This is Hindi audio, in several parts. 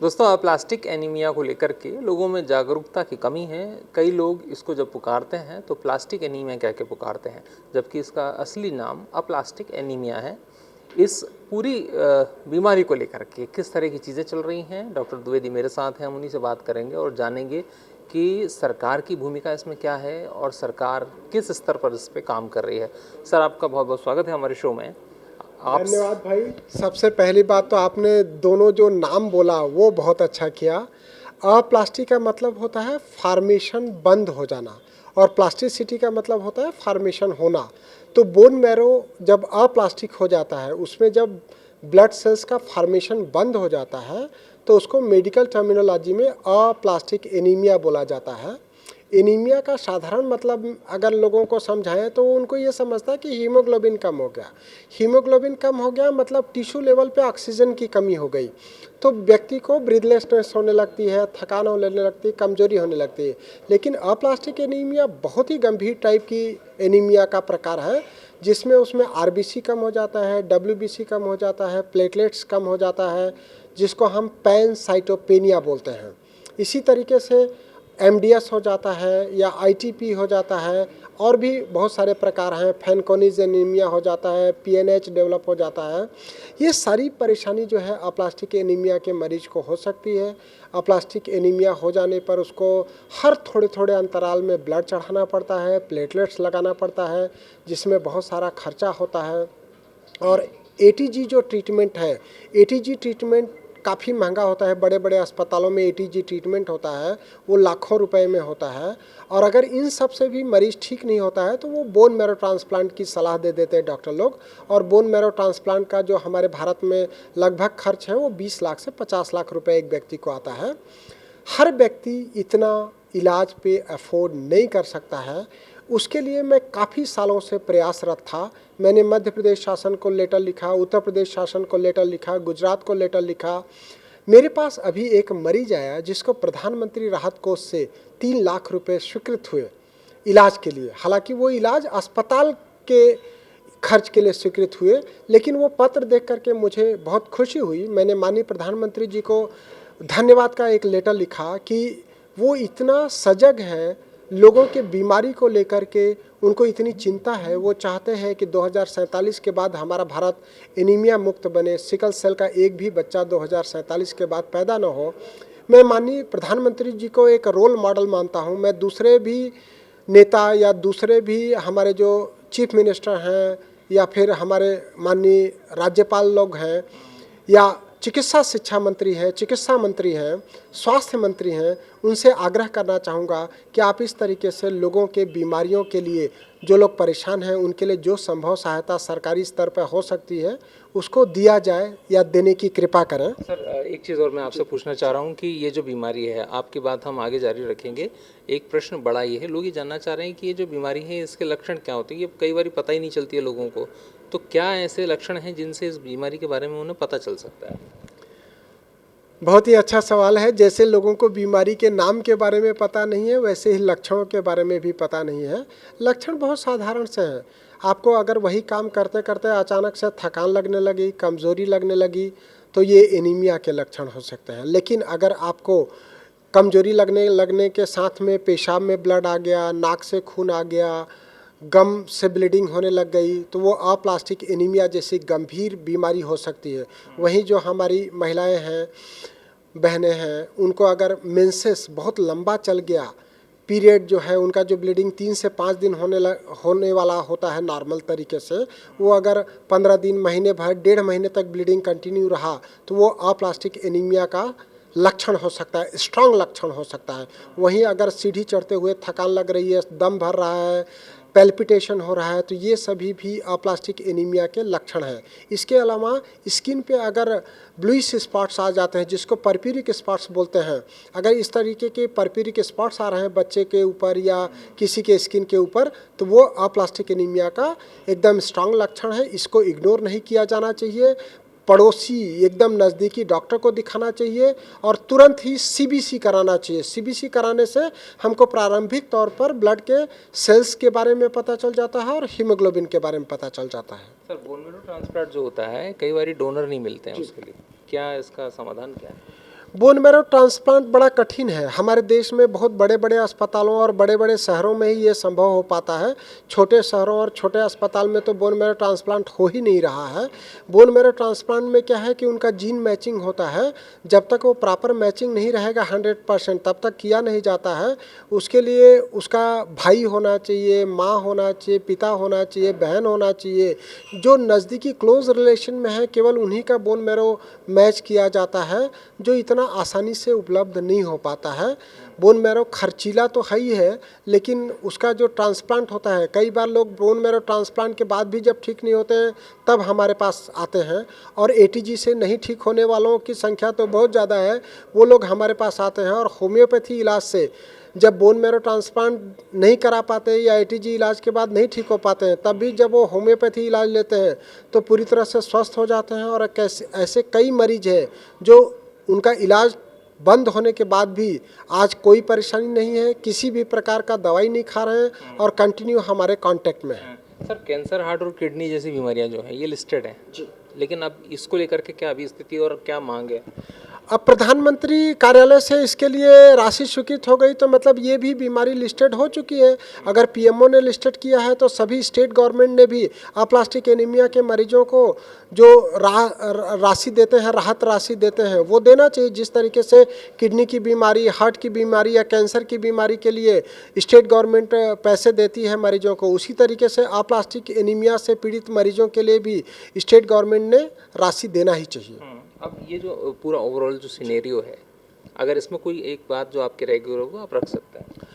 दोस्तों, प्लास्टिक एनीमिया को लेकर के लोगों में जागरूकता की कमी है। कई लोग इसको जब पुकारते हैं तो प्लास्टिक एनीमिया कह के पुकारते हैं, जबकि इसका असली नाम अप्लास्टिक एनीमिया है। इस पूरी बीमारी को लेकर के किस तरह की चीज़ें चल रही हैं, डॉक्टर द्विवेदी मेरे साथ हैं, हम उन्हीं से बात करेंगे और जानेंगे कि सरकार की भूमिका इसमें क्या है और सरकार किस स्तर पर इस पर काम कर रही है। सर, आपका बहुत बहुत स्वागत है हमारे शो में। धन्यवाद भाई। सबसे पहली बात तो आपने दोनों जो नाम बोला वो बहुत अच्छा किया। अप्लास्टिक का मतलब होता है फार्मेशन बंद हो जाना और प्लास्टिसिटी का मतलब होता है फार्मेशन होना। तो बोन मैरो जब अप्लास्टिक हो जाता है, उसमें जब ब्लड सेल्स का फार्मेशन बंद हो जाता है तो उसको मेडिकल टर्मिनोलॉजी में अप्लास्टिक एनीमिया बोला जाता है। एनीमिया का साधारण मतलब अगर लोगों को समझाएं तो उनको ये समझता है कि हीमोग्लोबिन कम हो गया। हीमोग्लोबिन कम हो गया मतलब टिश्यू लेवल पे ऑक्सीजन की कमी हो गई, तो व्यक्ति को ब्रीथलेसनेस होने लगती है, थकान होने लगती है, कमजोरी होने लगती है। लेकिन अप्लास्टिक एनीमिया बहुत ही गंभीर टाइप की एनीमिया का प्रकार है, जिसमें उसमें आरबीसी कम हो जाता है, डब्ल्यूबीसी कम हो जाता है, प्लेटलेट्स कम हो जाता है, जिसको हम पैनसाइटोपेनिया बोलते हैं। इसी तरीके से एमडीएस हो जाता है या आईटीपी हो जाता है, और भी बहुत सारे प्रकार हैं। फैनकोनीज एनीमिया हो जाता है, पीएनएच डेवलप हो जाता है। ये सारी परेशानी जो है अप्लास्टिक एनीमिया के मरीज को हो सकती है। अप्लास्टिक एनीमिया हो जाने पर उसको हर थोड़े थोड़े अंतराल में ब्लड चढ़ाना पड़ता है, प्लेटलेट्स लगाना पड़ता है, जिसमें बहुत सारा खर्चा होता है। और एटीजी जो ट्रीटमेंट है, एटीजी ट्रीटमेंट काफ़ी महंगा होता है। बड़े बड़े अस्पतालों में एटीजी ट्रीटमेंट होता है, वो लाखों रुपए में होता है। और अगर इन सब से भी मरीज़ ठीक नहीं होता है तो वो बोन मैरो ट्रांसप्लांट की सलाह दे देते हैं डॉक्टर लोग। और बोन मैरो ट्रांसप्लांट का जो हमारे भारत में लगभग खर्च है वो 20 लाख से 50 लाख रुपए एक व्यक्ति को आता है। हर व्यक्ति इतना इलाज पे अफोर्ड नहीं कर सकता है। उसके लिए मैं काफ़ी सालों से प्रयासरत था। मैंने मध्य प्रदेश शासन को लेटर लिखा, उत्तर प्रदेश शासन को लेटर लिखा, गुजरात को लेटर लिखा। मेरे पास अभी एक मरीज आया जिसको प्रधानमंत्री राहत कोष से 3 लाख रुपए स्वीकृत हुए इलाज के लिए। हालांकि वो इलाज अस्पताल के खर्च के लिए स्वीकृत हुए, लेकिन वो पत्र देख करके मुझे बहुत खुशी हुई। मैंने माननीय प्रधानमंत्री जी को धन्यवाद का एक लेटर लिखा कि वो इतना सजग है लोगों के बीमारी को लेकर के, उनको इतनी चिंता है। वो चाहते हैं कि 2047 के बाद हमारा भारत एनीमिया मुक्त बने, सिकल सेल का एक भी बच्चा 2047 के बाद पैदा न हो। मैं माननीय प्रधानमंत्री जी को एक रोल मॉडल मानता हूँ। मैं दूसरे भी नेता या दूसरे भी हमारे जो चीफ मिनिस्टर हैं या फिर हमारे माननीय राज्यपाल लोग हैं या चिकित्सा शिक्षा मंत्री है, चिकित्सा मंत्री हैं, स्वास्थ्य मंत्री हैं, उनसे आग्रह करना चाहूँगा कि आप इस तरीके से लोगों के बीमारियों के लिए, जो लोग परेशान हैं उनके लिए जो संभव सहायता सरकारी स्तर पर हो सकती है उसको दिया जाए या देने की कृपा करें। सर, एक चीज़ और मैं आपसे पूछना चाह रहा हूँ कि ये जो बीमारी है, आपकी बात हम आगे जारी रखेंगे। एक प्रश्न बड़ा ये है, लोग ये जानना चाह रहे हैं कि ये जो बीमारी है इसके लक्षण क्या होते हैं। ये कई बार पता ही नहीं चलती है लोगों को, तो क्या ऐसे लक्षण हैं जिनसे इस बीमारी के बारे में उन्हें पता चल सकता है? बहुत ही अच्छा सवाल है। जैसे लोगों को बीमारी के नाम के बारे में पता नहीं है, वैसे ही लक्षणों के बारे में भी पता नहीं है। लक्षण बहुत साधारण से हैं। आपको अगर वही काम करते करते अचानक से थकान लगने लगी, कमज़ोरी लगने लगी, तो ये एनीमिया के लक्षण हो सकते हैं। लेकिन अगर आपको कमजोरी लगने के साथ में पेशाब में ब्लड आ गया, नाक से खून आ गया, गम से ब्लीडिंग होने लग गई, तो वो अप्लास्टिक एनीमिया जैसी गंभीर बीमारी हो सकती है। वहीं जो हमारी महिलाएं हैं, बहनें हैं, उनको अगर मेंसेस बहुत लंबा चल गया, पीरियड जो है उनका जो ब्लीडिंग 3 से 5 दिन होने वाला होता है नॉर्मल तरीके से, वो अगर 15 दिन, महीने भर, 1.5 महीने तक ब्लीडिंग कंटिन्यू रहा तो वो अप्लास्टिक एनीमिया का लक्षण हो सकता है, स्ट्रांग लक्षण हो सकता है। वहीं अगर सीढ़ी चढ़ते हुए थकान लग रही है, दम भर रहा है, पैल्पिटेशन हो रहा है, तो ये सभी भी अप्लास्टिक एनीमिया के लक्षण हैं। इसके अलावा स्किन पे अगर ब्लूइश स्पॉट्स आ जाते हैं, जिसको पर्पीरिक स्पॉट्स बोलते हैं, अगर इस तरीके के पर्पीरिक स्पॉट्स आ रहे हैं बच्चे के ऊपर या किसी के स्किन के ऊपर, तो वो अप्लास्टिक एनीमिया का एकदम स्ट्रांग लक्षण है। इसको इग्नोर नहीं किया जाना चाहिए। पड़ोसी एकदम नज़दीकी डॉक्टर को दिखाना चाहिए और तुरंत ही सीबीसी कराना चाहिए। सीबीसी कराने से हमको प्रारंभिक तौर पर ब्लड के सेल्स के बारे में पता चल जाता है और हीमोग्लोबिन के बारे में पता चल जाता है। सर, बोन मैरो ट्रांसप्लांट जो होता है, कई बार डोनर नहीं मिलते हैं उसके लिए, क्या इसका समाधान क्या है? बोन मैरो ट्रांसप्लांट बड़ा कठिन है। हमारे देश में बहुत बड़े बड़े अस्पतालों और बड़े बड़े शहरों में ही ये संभव हो पाता है। छोटे शहरों और छोटे अस्पताल में तो बोन मैरो ट्रांसप्लांट हो ही नहीं रहा है। बोन मैरो ट्रांसप्लांट में क्या है कि उनका जीन मैचिंग होता है, जब तक वो प्रॉपर मैचिंग नहीं रहेगा 100% तब तक किया नहीं जाता है। उसके लिए उसका भाई होना चाहिए, माँ होना चाहिए, पिता होना चाहिए, बहन होना चाहिए। जो नज़दीकी क्लोज रिलेशन में है केवल उन्हीं का बोन मैरो मैच किया जाता है, जो इतना आसानी से उपलब्ध नहीं हो पाता है। बोन मैरो खर्चीला तो है ही है, लेकिन उसका जो ट्रांसप्लांट होता है, कई बार लोग बोन मैरो ट्रांसप्लांट के बाद भी जब ठीक नहीं होते हैं तब हमारे पास आते हैं, और एटीजी से नहीं ठीक होने वालों की संख्या तो बहुत ज़्यादा है, वो लोग हमारे पास आते हैं। और होम्योपैथी इलाज से जब बोन मैरो ट्रांसप्लांट नहीं करा पाते या एटीजी इलाज के बाद नहीं ठीक हो पाते हैं, तब भी जब वो होम्योपैथी इलाज लेते हैं तो पूरी तरह से स्वस्थ हो जाते हैं। और ऐसे कई मरीज हैं जो उनका इलाज बंद होने के बाद भी आज कोई परेशानी नहीं है, किसी भी प्रकार का दवाई नहीं खा रहे हैं और कंटिन्यू हमारे कांटेक्ट में है। सर, कैंसर, हार्ट और किडनी जैसी बीमारियां जो हैं ये लिस्टेड हैं जी, लेकिन अब इसको लेकर के क्या अभी स्थिति और क्या मांग है? अब प्रधानमंत्री कार्यालय से इसके लिए राशि स्वीकृत हो गई तो मतलब ये भी बीमारी लिस्टेड हो चुकी है। अगर पीएमओ ने लिस्टेड किया है तो सभी स्टेट गवर्नमेंट ने भी अप्लास्टिक एनीमिया के मरीजों को जो राशि देते हैं, राहत राशि देते हैं, वो देना चाहिए। जिस तरीके से किडनी की बीमारी, हार्ट की बीमारी या कैंसर की बीमारी के लिए स्टेट गवर्नमेंट पैसे देती है मरीजों को, उसी तरीके से अप्लास्टिक एनीमिया से पीड़ित मरीजों के लिए भी स्टेट गवर्नमेंट ने राशि देना ही चाहिए। अब ये जो पूरा ओवरऑल जो सिनेरियो है, अगर इसमें कोई एक बात जो आपके रेगुलर हो आप रख सकते हैं?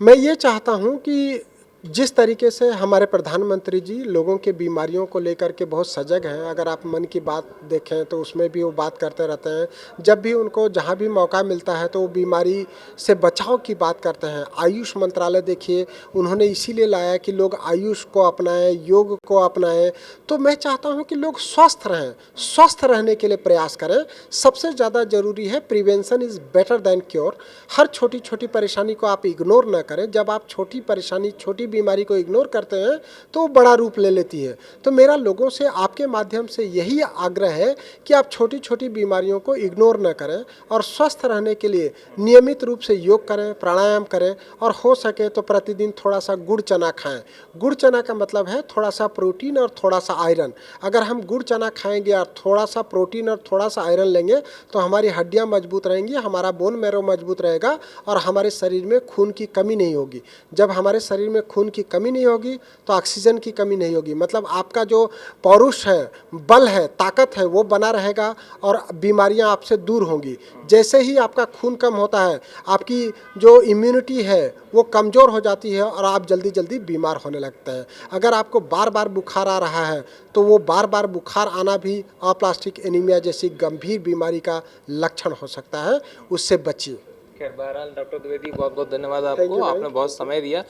मैं ये चाहता हूँ कि जिस तरीके से हमारे प्रधानमंत्री जी लोगों के बीमारियों को लेकर के बहुत सजग हैं, अगर आप मन की बात देखें तो उसमें भी वो बात करते रहते हैं। जब भी उनको जहाँ भी मौका मिलता है तो वो बीमारी से बचाव की बात करते हैं। आयुष मंत्रालय देखिए, उन्होंने इसीलिए लाया कि लोग आयुष को अपनाएं, योग को अपनाएं। तो मैं चाहता हूँ कि लोग स्वस्थ रहें, स्वस्थ रहने के लिए प्रयास करें। सबसे ज़्यादा ज़रूरी है prevention is better than cure. हर छोटी छोटी परेशानी को आप इग्नोर ना करें। जब आप छोटी परेशानी, छोटी बीमारी को इग्नोर करते हैं तो वो बड़ा रूप ले लेती है। तो मेरा लोगों से आपके माध्यम से यही आग्रह है कि आप छोटी छोटी बीमारियों को इग्नोर न करें और स्वस्थ रहने के लिए नियमित रूप से योग करें, प्राणायाम करें, और हो सके तो प्रतिदिन थोड़ा सा गुड़ चना खाएं। गुड़ चना का मतलब है थोड़ा सा प्रोटीन और थोड़ा सा आयरन। अगर हम गुड़ चना खाएंगे और थोड़ा सा प्रोटीन और थोड़ा सा आयरन लेंगे तो हमारी हड्डियाँ मजबूत रहेंगी, हमारा बोन मैरो मजबूत रहेगा और हमारे शरीर में खून की कमी नहीं होगी। जब हमारे शरीर में खून की कमी नहीं होगी तो ऑक्सीजन की कमी नहीं होगी। मतलब आपका जो पौरुष है, बल है, ताकत है, वो बना रहेगा और बीमारियां आपसे दूर होंगी। जैसे ही आपका खून कम होता है, आपकी जो इम्यूनिटी है वो कमज़ोर हो जाती है और आप जल्दी जल्दी बीमार होने लगते हैं। अगर आपको बार बार बुखार आ रहा है तो वो बार बार बुखार आना भी अप्लास्टिक एनीमिया जैसी गंभीर बीमारी का लक्षण हो सकता है, उससे बचिए। खैर, बहरहाल डॉक्टर द्विवेदी, बहुत बहुत धन्यवाद आपको, आपने बहुत समय दिया।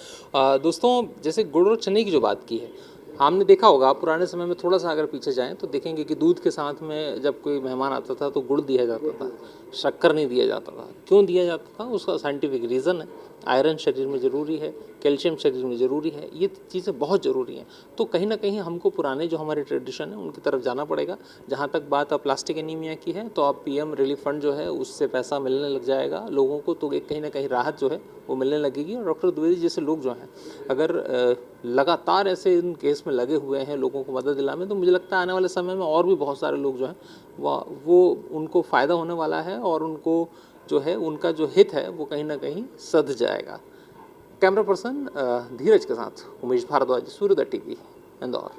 दोस्तों, जैसे गुड़ और चने की जो बात की है, हमने देखा होगा पुराने समय में थोड़ा सा अगर पीछे जाएं तो देखेंगे कि दूध के साथ में जब कोई मेहमान आता था तो गुड़ दिया जाता था, शक्कर नहीं दिया जाता था। क्यों दिया जाता था? उसका साइंटिफिक रीज़न है। आयरन शरीर में ज़रूरी है, कैल्शियम शरीर में ज़रूरी है, ये चीज़ें बहुत ज़रूरी हैं। तो कहीं ना कहीं हमको पुराने जो हमारे ट्रेडिशन है उनकी तरफ जाना पड़ेगा। जहाँ तक बात प्लास्टिक एनीमिया की है तो अब पीएम रिलीफ फंड जो है उससे पैसा मिलने लग जाएगा लोगों को, तो एक कहीं ना कहीं राहत जो है वो मिलने लगेगी। और डॉक्टर द्विवेदी जैसे लोग जो हैं अगर लगातार ऐसे इन केस में लगे हुए हैं लोगों को मदद दिलाने, तो मुझे लगता है आने वाले समय में और भी बहुत सारे लोग जो हैं वो उनको फ़ायदा होने वाला है और उनको जो है उनका जो हित है वो कहीं ना कहीं सध जाएगा। कैमरा पर्सन धीरज के साथ उमेश भारद्वाज, सूर्योदय टीवी, इंदौर।